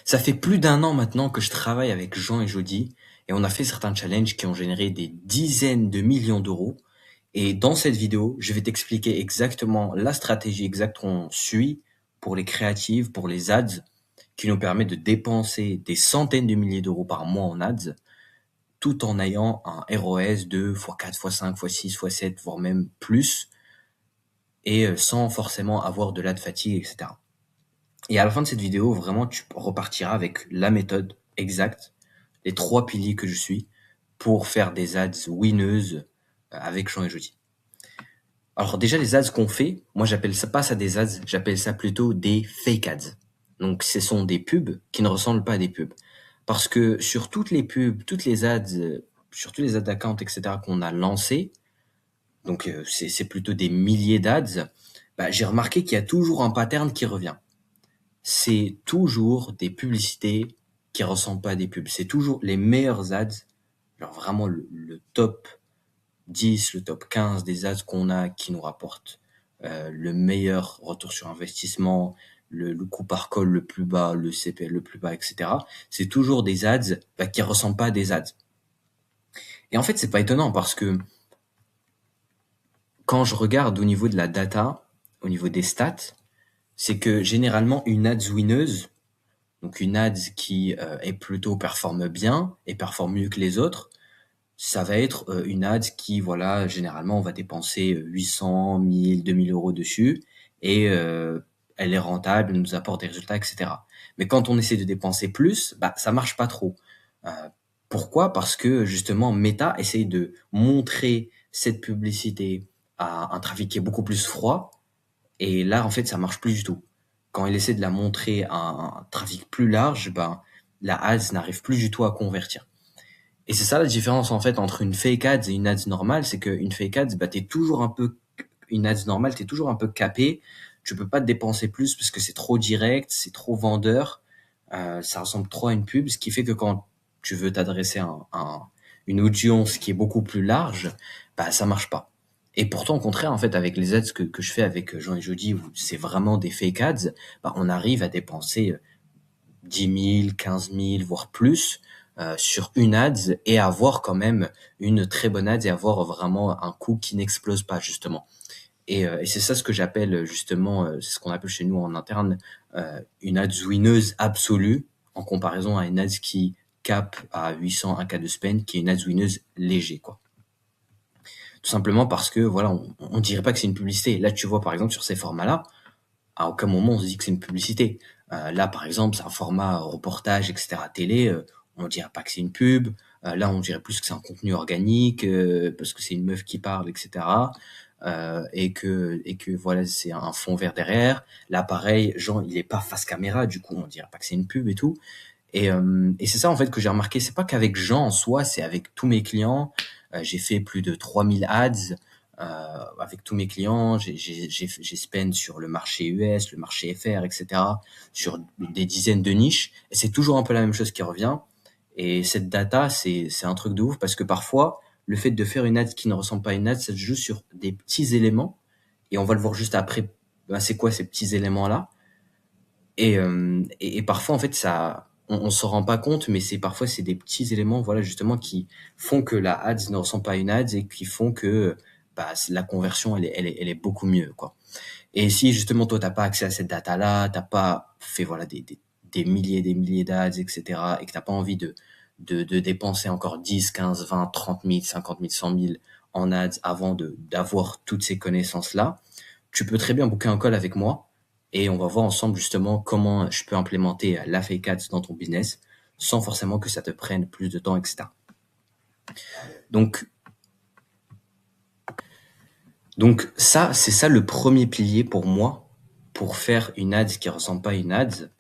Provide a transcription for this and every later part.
Ça fait plus d'un an maintenant que je travaille avec Jean et Jody et on a fait certains challenges qui ont généré des dizaines de millions d'euros. Et dans cette vidéo, je vais t'expliquer exactement la stratégie exacte qu'on suit pour les créatives, pour les ads, qui nous permet de dépenser des centaines de milliers d'euros par mois en ads, tout en ayant un ROS de x4, x5, x6, x7, voire même plus, et sans forcément avoir de l'ad fatigue, etc. Et à la fin de cette vidéo, vraiment, tu repartiras avec la méthode exacte, les 3 piliers que je suis pour faire des ads winneuses avec Jean et Jody. Alors déjà, les ads qu'on fait, moi j'appelle ça pas ça des ads, j'appelle ça plutôt des fake ads. Donc ce sont des pubs qui ne ressemblent pas à des pubs. Parce que sur toutes les pubs, toutes les ads, sur tous les ad accounts, etc. qu'on a lancés, donc c'est plutôt des milliers d'ads, bah, j'ai remarqué qu'il y a toujours un pattern qui revient. C'est toujours des publicités qui ressemblent pas à des pubs. C'est toujours les meilleurs ads, genre vraiment le top 10, le top 15 des ads qu'on a qui nous rapportent le meilleur retour sur investissement, le coût par call le plus bas, le CPL le plus bas, etc. C'est toujours des ads qui ressemblent pas à des ads. Et en fait, c'est pas étonnant parce que quand je regarde au niveau de la data, au niveau des stats, c'est que généralement une ads winneuse, donc une ads qui est plutôt performe bien et performe mieux que les autres, ça va être une ads qui, voilà, généralement, on va dépenser 800, 1000, 2000 euros dessus et elle est rentable, elle nous apporte des résultats, etc. Mais quand on essaie de dépenser plus, bah, ça marche pas trop. Euh, Pourquoi? Parce que justement, Meta essaye de montrer cette publicité à un trafic qui est beaucoup plus froid et là, en fait, ça marche plus du tout. Quand il essaie de la montrer à un trafic plus large, ben, la ads n'arrive plus du tout à convertir. Et c'est ça la différence en fait entre une fake ads et une ads normale, c'est qu'une fake ads, bah t'es toujours un peu une ads normale, t'es toujours un peu capé. Tu peux pas te dépenser plus parce que c'est trop direct, c'est trop vendeur, ça ressemble trop à une pub, ce qui fait que quand tu veux t'adresser à une audience qui est beaucoup plus large, bah ça marche pas. Et pourtant, au contraire, en fait, avec les ads que je fais avec Jean et Jody, où c'est vraiment des fake ads, bah, on arrive à dépenser 10 000, 15 000, voire plus sur une ads et avoir quand même une très bonne ads et avoir vraiment un coût qui n'explose pas justement. Et c'est ça ce que j'appelle justement, c'est ce qu'on appelle chez nous en interne une ads winneuse absolue en comparaison à une ads qui cap à 800 un cas de spend qui est une ads winneuse léger quoi. Tout simplement parce que voilà, on dirait pas que c'est une publicité. Là tu vois par exemple sur ces formats-là, à aucun moment on se dit que c'est une publicité. Là, par exemple, c'est un format reportage, etc. télé. On dirait pas que c'est une pub. Là, on dirait plus que c'est un contenu organique parce que c'est une meuf qui parle, etc. Et que voilà, c'est un fond vert derrière. Là, pareil, Jean, il est pas face caméra, du coup, on dirait pas que c'est une pub et tout. Et c'est ça en fait que j'ai remarqué. C'est pas qu'avec Jean en soi, c'est avec tous mes clients. J'ai fait plus de 3000 ads avec tous mes clients. J'ai spend sur le marché US, le marché FR, etc. Sur des dizaines de niches. Et c'est toujours un peu la même chose qui revient. Et cette data, c'est un truc de ouf parce que parfois, le fait de faire une ad qui ne ressemble pas à une ad, ça se joue sur des petits éléments. Et on va le voir juste après. Ben, c'est quoi ces petits éléments-là? Et parfois, en fait, ça, on s'en rend pas compte, mais parfois c'est des petits éléments, voilà, justement, qui font que la ads ne ressemble pas à une ads et qui font que bah, la conversion, elle est beaucoup mieux, quoi. Et si justement toi t'as pas accès à cette data-là, t'as pas fait voilà des milliers d'ads, etc. et que t'as pas envie de dépenser encore 10, 15, 20, 30 000, 50 000, 100 000 en ads avant d'avoir toutes ces connaissances-là, tu peux très bien booker un call avec moi et on va voir ensemble justement comment je peux implémenter la fake ads dans ton business sans forcément que ça te prenne plus de temps, etc. Donc, donc ça, c'est ça le premier pilier pour moi pour faire une ads qui ressemble pas à une ads,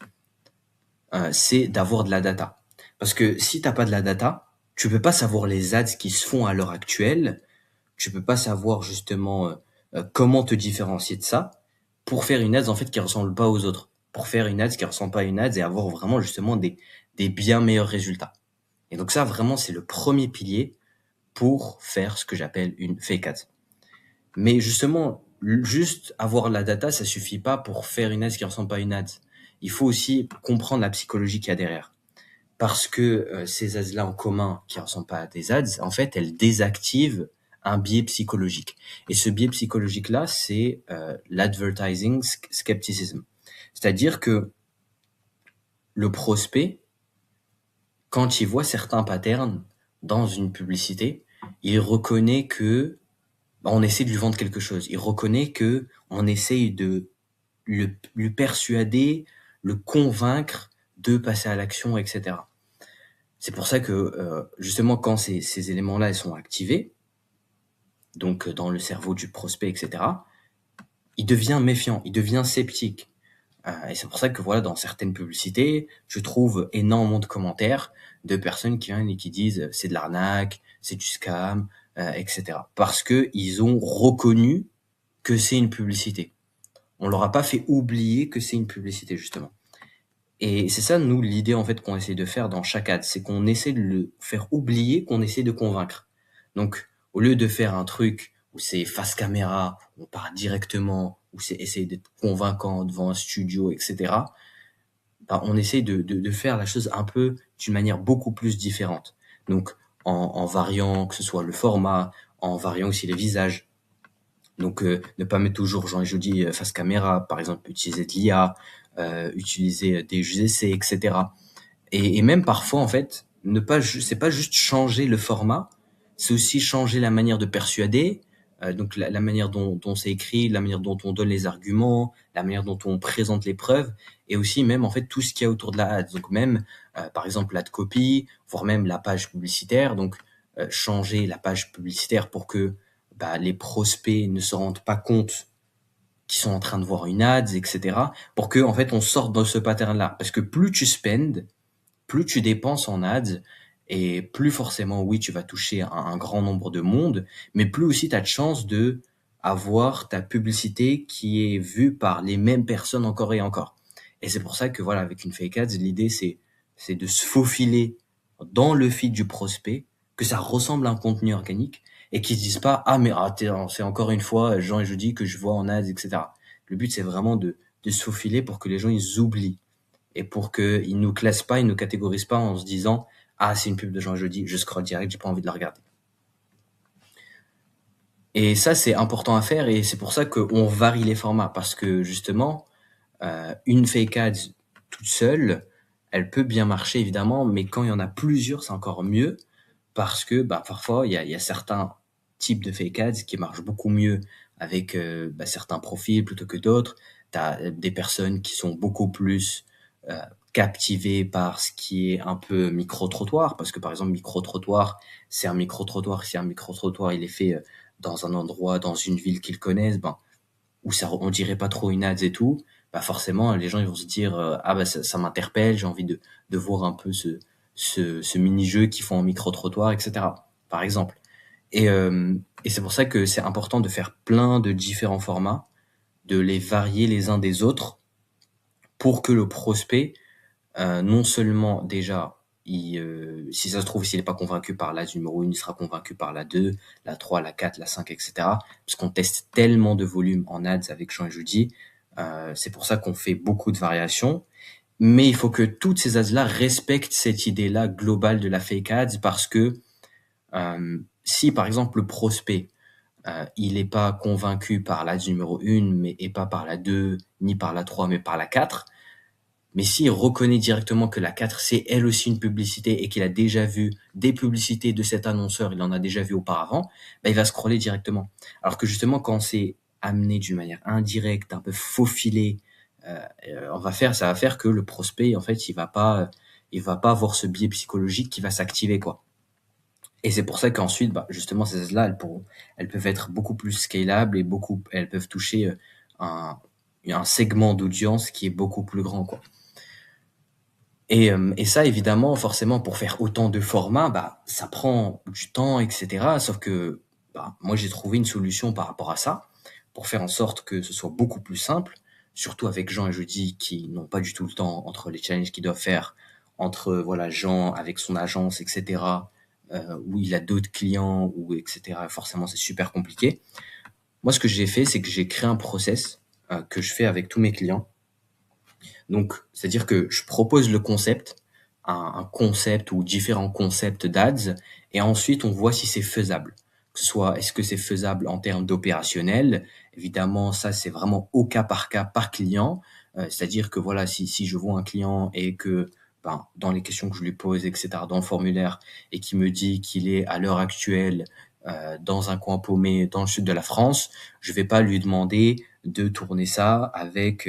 c'est d'avoir de la data. Parce que si t'as pas de la data, tu peux pas savoir les ads qui se font à l'heure actuelle, tu peux pas savoir justement comment te différencier de ça pour faire une ads en fait qui ressemble pas aux autres, pour faire une ads qui ressemble pas à une ads et avoir vraiment justement des bien meilleurs résultats. Et donc ça vraiment c'est le premier pilier pour faire ce que j'appelle une fake ads. Mais justement, juste avoir la data, ça suffit pas pour faire une ads qui ressemble pas à une ads. il faut aussi comprendre la psychologie qu'il y a derrière. Parce que ces ads-là en commun, qui ne ressemblent pas à des ads, en fait, elles désactivent un biais psychologique. Et ce biais psychologique-là, c'est l'advertising skepticism. C'est-à-dire que le prospect, quand il voit certains patterns dans une publicité, il reconnaît que on essaie de lui vendre quelque chose. Il reconnaît que on essaye de le persuader, le convaincre de passer à l'action, etc. C'est pour ça que justement quand ces éléments-là ils sont activés, donc dans le cerveau du prospect, etc., il devient méfiant, il devient sceptique. Et c'est pour ça que voilà, dans certaines publicités, je trouve énormément de commentaires de personnes qui viennent et qui disent c'est de l'arnaque, c'est du scam, etc. Parce que ils ont reconnu que c'est une publicité. On leur a pas fait oublier que c'est une publicité justement. Et c'est ça, nous, l'idée en fait qu'on essaie de faire dans chaque ad, c'est qu'on essaie de le faire oublier, qu'on essaie de convaincre. Donc, au lieu de faire un truc où c'est face caméra, on part directement, où c'est essayer d'être convaincant devant un studio, etc., bah, on essaie de faire la chose un peu d'une manière beaucoup plus différente. Donc, en variant, que ce soit le format, en variant aussi les visages. Donc, ne pas mettre toujours Jean et Jody face caméra, par exemple, utiliser de l'IA, utiliser des essais, etc. Et même parfois, en fait, c'est pas juste changer le format, c'est aussi changer la manière de persuader, donc la manière dont c'est écrit, la manière dont on donne les arguments, la manière dont on présente les preuves, et aussi même en fait tout ce qu'il y a autour de la ad. Donc même, par exemple, la copie, voire même la page publicitaire. Donc changer la page publicitaire pour que les prospects ne se rendent pas compte qui sont en train de voir une ads, etc. Pour que, en fait, on sorte dans ce pattern-là. Parce que plus tu spends, plus tu dépenses en ads, et plus forcément, oui, tu vas toucher un grand nombre de monde, mais plus aussi tu as de chance de avoir ta publicité qui est vue par les mêmes personnes encore et encore. Et c'est pour ça que, voilà, avec une fake ads, l'idée, c'est de se faufiler dans le feed du prospect, que ça ressemble à un contenu organique, et qu'ils se disent pas, ah, mais c'est encore une fois Jean et Jody que je vois en ads, etc. Le but, c'est vraiment de se faufiler pour que les gens, ils oublient. Et pour qu'ils nous classent pas, ils nous catégorisent pas en se disant, ah, c'est une pub de Jean et Jody, je scroll direct, j'ai pas envie de la regarder. Et ça, c'est important à faire, et c'est pour ça qu'on varie les formats, parce que justement, une fake ad toute seule, elle peut bien marcher évidemment, mais quand il y en a plusieurs, c'est encore mieux, parce que parfois il y a certains types de fake ads qui marchent beaucoup mieux avec certains profils plutôt que d'autres. T'as des personnes qui sont beaucoup plus euh, captivées par ce qui est un peu micro-trottoir, parce que par exemple micro-trottoir, c'est un micro-trottoir, si un micro-trottoir il est fait dans un endroit, dans une ville qu'ils connaissent, où ça on dirait pas trop une ads et tout, forcément les gens ils vont se dire ça m'interpelle, j'ai envie de voir un peu ce mini-jeu qu'ils font en micro-trottoir, etc. Par exemple. Et c'est pour ça que c'est important de faire plein de différents formats, de les varier les uns des autres pour que le prospect, non seulement déjà, si ça se trouve, s'il n'est pas convaincu par l'AD numéro 1, il sera convaincu par la 2, la 3, la 4, la 5, etc. Parce qu'on teste tellement de volume en ads avec Jean et Jody. C'est pour ça qu'on fait beaucoup de variations. Mais il faut que toutes ces ads-là respectent cette idée-là globale de la fake ads parce que si, par exemple, le prospect, il n'est pas convaincu par l'AD numéro 1, mais et pas par la 2, ni par la 3, mais par la 4, mais s'il reconnaît directement que la 4, c'est elle aussi une publicité et qu'il a déjà vu des publicités de cet annonceur, il en a déjà vu auparavant, il va scroller directement. Alors que justement, quand c'est amené d'une manière indirecte, un peu faufilé, ça va faire que le prospect, en fait, il va pas avoir ce biais psychologique qui va s'activer, quoi. Et c'est pour ça qu'ensuite, justement, ces aides-là, elles peuvent être beaucoup plus scalables et elles peuvent toucher un segment d'audience qui est beaucoup plus grand, quoi. Et ça, évidemment, forcément, pour faire autant de formats, ça prend du temps, etc. Sauf que moi, j'ai trouvé une solution par rapport à ça, pour faire en sorte que ce soit beaucoup plus simple, surtout avec Jean et Jody qui n'ont pas du tout le temps entre les challenges qu'ils doivent faire, entre voilà Jean avec son agence, etc., où il a d'autres clients, ou etc. Forcément, c'est super compliqué. Moi, ce que j'ai fait, c'est que j'ai créé un process que je fais avec tous mes clients. Donc, c'est-à-dire que je propose le concept, un concept ou différents concepts d'ads, et ensuite on voit si c'est faisable. Que ce soit, est-ce que c'est faisable en termes d'opérationnel? Évidemment, ça c'est vraiment au cas, par client. C'est-à-dire que voilà, si je vois un client et que ben, dans les questions que je lui pose, etc., dans le formulaire, et qui me dit qu'il est à l'heure actuelle dans un coin paumé dans le sud de la France, je vais pas lui demander de tourner ça avec,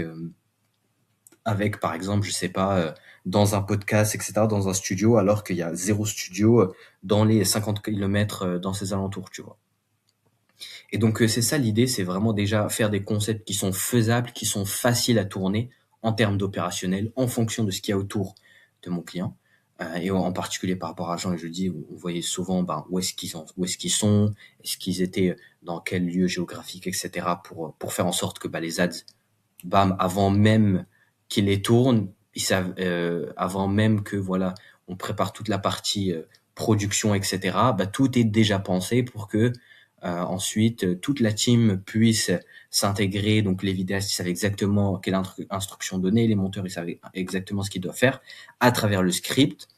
par exemple, je sais pas, dans un podcast, etc., dans un studio, alors qu'il y a zéro studio dans les 50 kilomètres dans ces alentours, tu vois. Et donc, c'est ça l'idée, c'est vraiment déjà faire des concepts qui sont faisables, qui sont faciles à tourner en termes d'opérationnel, en fonction de ce qu'il y a autour de mon client. Et en particulier par rapport à Jean et Jeudi, on voyait souvent ben, où est-ce qu'ils sont, est-ce qu'ils étaient dans quel lieu géographique, etc., pour faire en sorte que bah, les ads bam, avant même qu'ils les tournent, ils savent, avant même que voilà, on prépare toute la partie production, etc. Bah, tout est déjà pensé pour que ensuite toute la team puisse s'intégrer. Donc les vidéastes ils savaient exactement quelle instruction donner, les monteurs ils savaient exactement ce qu'ils doivent faire à travers le script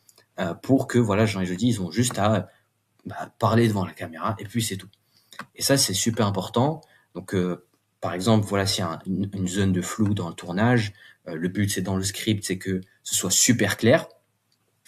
pour que voilà, Jean et Jeudi ils ont juste à bah, parler devant la caméra et puis c'est tout. Et ça, c'est super important. Donc, par exemple, voilà, s'il y a une zone de flou dans le tournage, le but, c'est dans le script, c'est que ce soit super clair.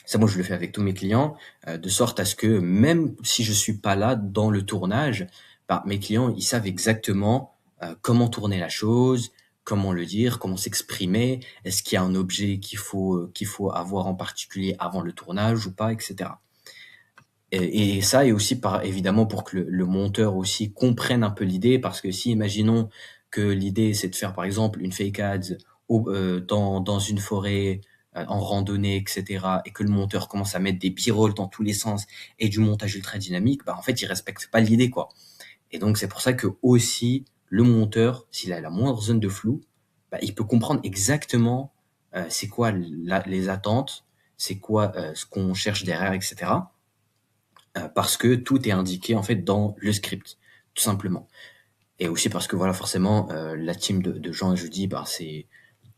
Ça, moi, je le fais avec tous mes clients, de sorte à ce que même si je suis pas là dans le tournage, bah, mes clients, ils savent exactement comment tourner la chose, comment le dire, comment s'exprimer, est-ce qu'il y a un objet qu'il faut avoir en particulier avant le tournage ou pas, etc. Et ça, et aussi par évidemment pour que le monteur aussi comprenne un peu l'idée, parce que si imaginons que l'idée c'est de faire par exemple une fake ads dans une forêt en randonnée, etc., et que le monteur commence à mettre des b-rolls dans tous les sens et du montage ultra dynamique, bah en fait il respecte pas l'idée quoi. Et donc c'est pour ça que aussi le monteur, s'il a la moindre zone de flou, bah, il peut comprendre exactement c'est quoi les attentes, c'est quoi ce qu'on cherche derrière, etc. Parce que tout est indiqué en fait dans le script, tout simplement. Et aussi parce que voilà, forcément, la team de Jean et Jeudi, bah, c'est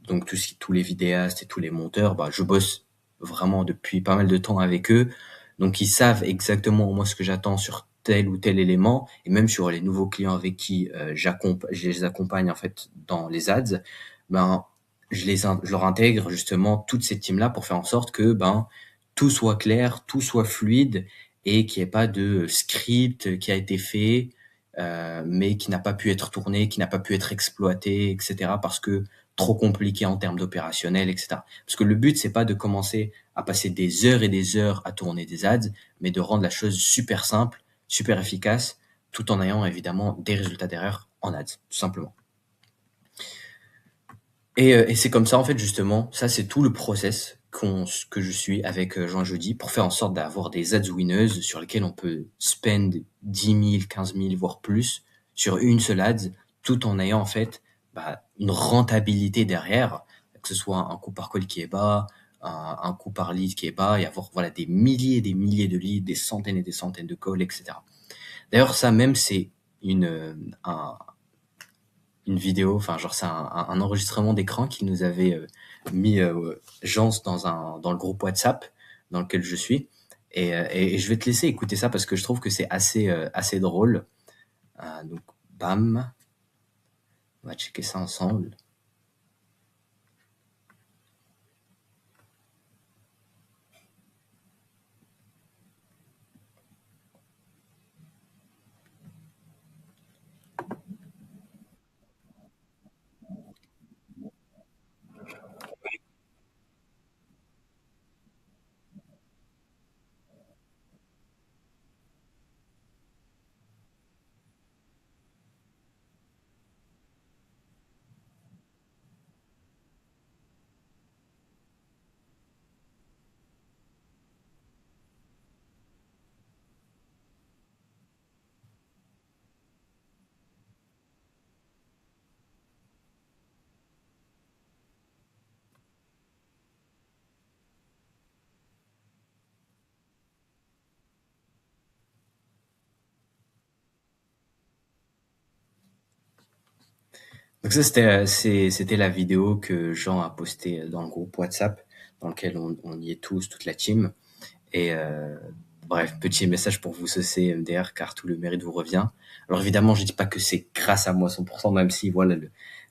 donc tous les vidéastes et tous les monteurs, bah, je bosse vraiment depuis pas mal de temps avec eux. Donc ils savent exactement moi ce que j'attends sur tel ou tel élément, et même sur les nouveaux clients avec qui je les accompagne en fait dans les ads, ben je leur intègre justement toute cette team là pour faire en sorte que ben tout soit clair, tout soit fluide et qu'il n'y ait pas de script qui a été fait mais qui n'a pas pu être tourné, qui n'a pas pu être exploité, etc. parce que trop compliqué en termes d'opérationnel, etc. Parce que le but, c'est pas de commencer à passer des heures et des heures à tourner des ads, mais de rendre la chose super simple, super efficace, tout en ayant évidemment des résultats derrière en ads, tout simplement. Et c'est comme ça, en fait, justement, ça c'est tout le process que je suis avec Jean Jeudi pour faire en sorte d'avoir des ads winners sur lesquelles on peut spend 10 000, 15 000, voire plus sur une seule ads, tout en ayant en fait bah, une rentabilité derrière, que ce soit un coût par call qui est bas, un coût par lead qui est bas, et avoir voilà des milliers et des milliers de leads, des centaines et des centaines de calls, etc. D'ailleurs, ça même, c'est un, une vidéo, enfin genre c'est un enregistrement d'écran qui nous avait mis Jean dans le groupe WhatsApp dans lequel je suis. Et je vais te laisser écouter ça parce que je trouve que c'est assez drôle. Donc bam, on va checker ça ensemble. Donc ça, c'était la vidéo que Jean a postée dans le groupe WhatsApp, dans lequel on y est tous, toute la team. Et bref, petit message pour vous saucer MDR, car tout le mérite vous revient. Alors évidemment, je dis pas que c'est grâce à moi 100%, même si voilà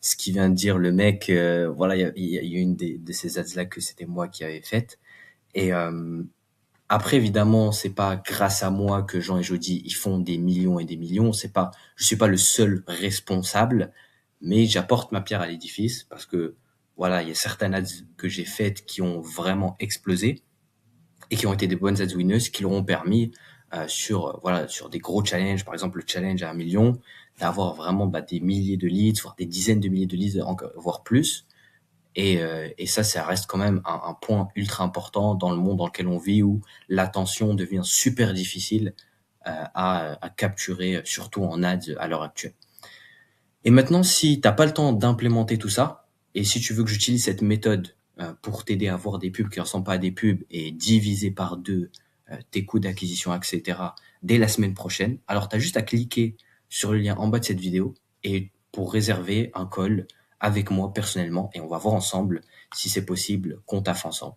ce qu'il vient de dire le mec, voilà, il y a une de ces ads là que c'était moi qui avais faite. Et après, évidemment, c'est pas grâce à moi que Jean et Jody ils font des millions et des millions. C'est pas, je suis pas le seul responsable, mais j'apporte ma pierre à l'édifice parce que voilà, il y a certaines ads que j'ai faites qui ont vraiment explosé et qui ont été des bonnes ads winners qui leur ont permis voilà, sur des gros challenges, par exemple le challenge à 1 million, d'avoir vraiment des milliers de leads, voire des dizaines de milliers de leads, voire plus. Et ça reste quand même un point ultra important dans le monde dans lequel on vit où l'attention devient super difficile à capturer, surtout en ads à l'heure actuelle. Et maintenant, si t'as pas le temps d'implémenter tout ça, et si tu veux que j'utilise cette méthode pour t'aider à voir des pubs qui ressemblent pas à des pubs et diviser par deux tes coûts d'acquisition, etc., dès la semaine prochaine, alors t'as juste à cliquer sur le lien en bas de cette vidéo et pour réserver un call avec moi personnellement et on va voir ensemble si c'est possible qu'on taffe ensemble.